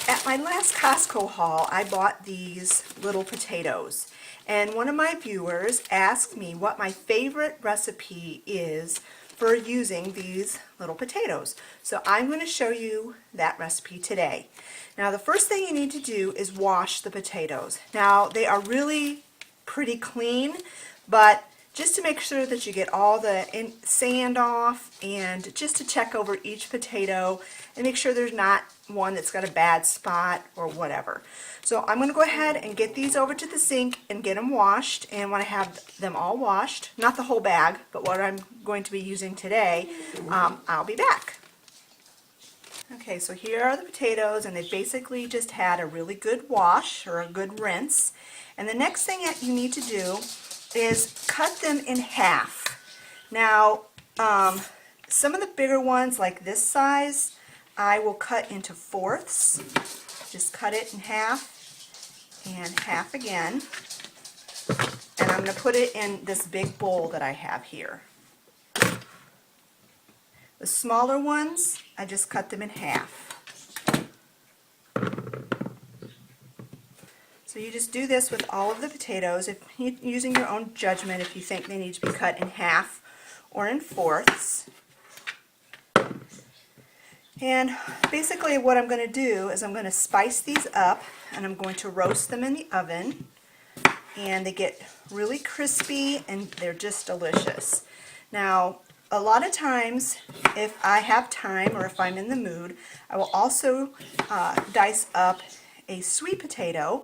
At my last Costco haul, I bought these little potatoes. And one of my viewers asked me what my favorite recipe is for using these little potatoes. So I'm going to show you that recipe today. Now the first thing you need to do is wash the potatoes. Now they are really pretty clean, but just to make sure that you get all the sand off, and just to check over each potato and make sure there's not one that's got a bad spot or whatever. So I'm going to go ahead and get these over to the sink and get them washed. And when I have them all washed, not the whole bag, but what I'm going to be using today, I'll be back. Okay, so here are the potatoes, and they basically just had a really good wash or a good rinse. And the next thing that you need to do is cut them in half. Now, some of the bigger ones, like this size, I will cut into fourths. Just cut it in half and half again. And I'm going to put it in this big bowl that I have here. The smaller ones, I just cut them in half. So you just do this with all of the potatoes, if using your own judgment if you think they need to be cut in half or in fourths. And basically what I'm going to do is I'm going to spice these up, and I'm going to roast them in the oven, and they get really crispy and they're just delicious. Now a lot of times, if I have time or if I'm in the mood, I will also dice up a sweet potato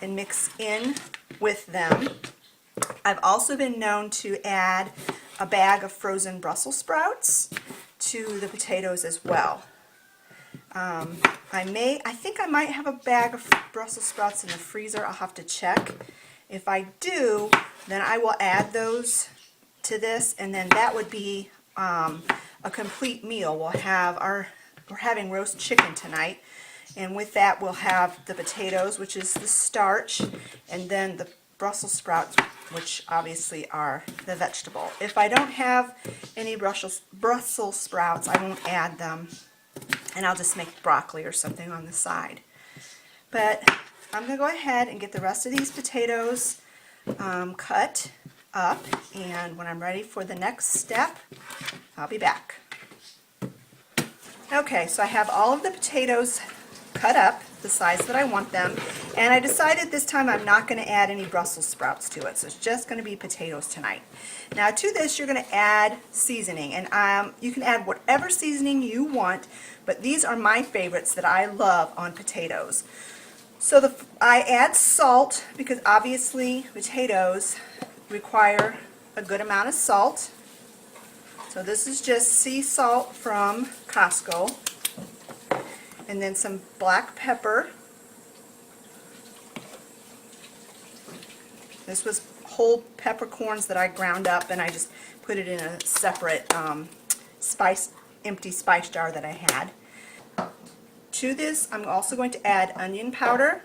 and mix in with them. I've also been known to add a bag of frozen Brussels sprouts to the potatoes as well. I think I might have a bag of Brussels sprouts in the freezer. I'll have to check. If I do, then I will add those to this, and then that would be a complete meal. We're having roast chicken tonight, and with that we'll have the potatoes, which is the starch, and then the Brussels sprouts, which obviously are the vegetable. If I don't have any Brussels sprouts, I won't add them, and I'll just make broccoli or something on the side. But I'm going to go ahead and get the rest of these potatoes cut up, and when I'm ready for the next step, I'll be back. Okay, so I have all of the potatoes cut up the size that I want them, and I decided this time I'm not going to add any Brussels sprouts to it, so it's just going to be potatoes tonight. Now to this you're going to add seasoning, and you can add whatever seasoning you want, but these are my favorites that I love on potatoes. So I add salt because obviously potatoes require a good amount of salt. So this is just sea salt from Costco. And then some black pepper. This was whole peppercorns that I ground up, and I just put it in a separate empty spice jar that I had. To this, I'm also going to add onion powder.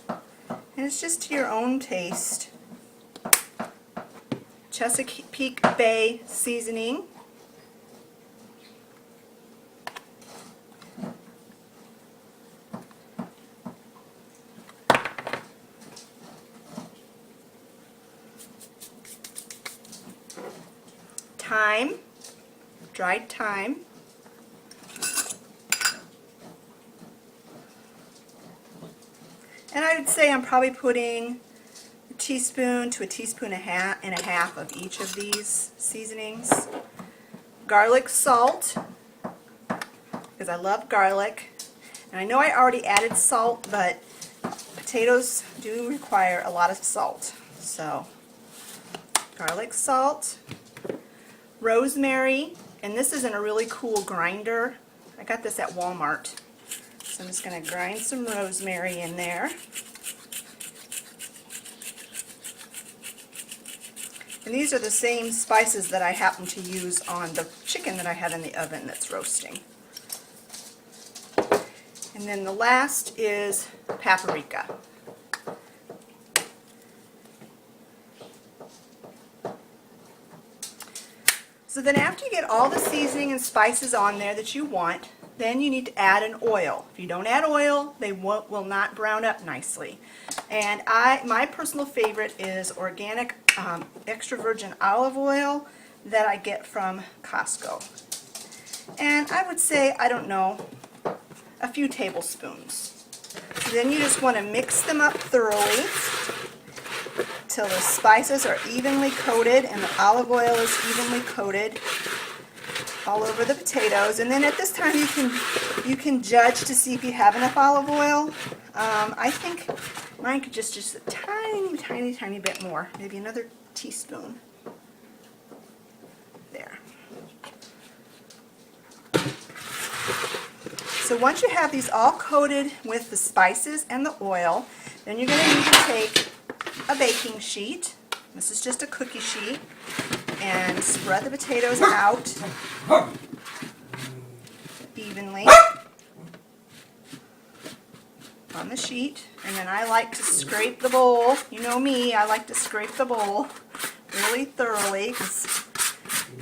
And it's just to your own taste. Chesapeake Bay seasoning. Thyme, dried thyme. And I would say I'm probably putting a teaspoon to a teaspoon and a half of each of these seasonings. Garlic salt, because I love garlic. And I know I already added salt, but potatoes do require a lot of salt. So, garlic salt. Rosemary, and this is in a really cool grinder. I got this at Walmart. So I'm just going to grind some rosemary in there. And these are the same spices that I happen to use on the chicken that I have in the oven that's roasting. And then the last is paprika. So then after you get all the seasoning and spices on there that you want, then you need to add an oil. If you don't add oil, they will not brown up nicely. And my personal favorite is organic extra virgin olive oil that I get from Costco. And I would say, I don't know, a few tablespoons. So then you just want to mix them up thoroughly till the spices are evenly coated and the olive oil is evenly coated all over the potatoes. And then at this time you can judge to see if you have enough olive oil. I think mine could just a tiny bit more, maybe another teaspoon. There. So once you have these all coated with the spices and the oil, then you're going to need to take a baking sheet. This is just a cookie sheet, and spread the potatoes out evenly on the sheet. And then I like to scrape the bowl. You know me, I like to scrape the bowl really thoroughly because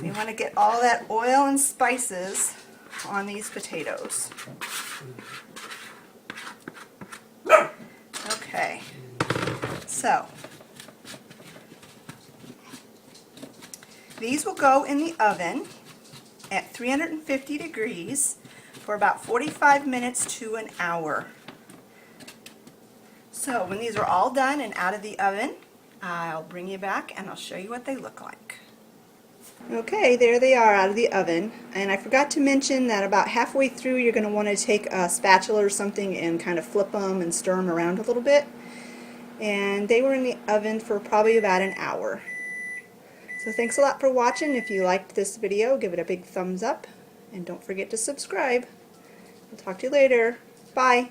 we want to get all that oil and spices on these potatoes. Okay, so these will go in the oven at 350 degrees for about 45 minutes to an hour. So when these are all done and out of the oven, I'll bring you back and I'll show you what they look like. Okay, there they are out of the oven, and I forgot to mention that about halfway through you're going to want to take a spatula or something and kind of flip them and stir them around a little bit. And they were in the oven for probably about an hour. So thanks a lot for watching. If you liked this video, give it a big thumbs up, and don't forget to subscribe. I'll talk to you later. Bye.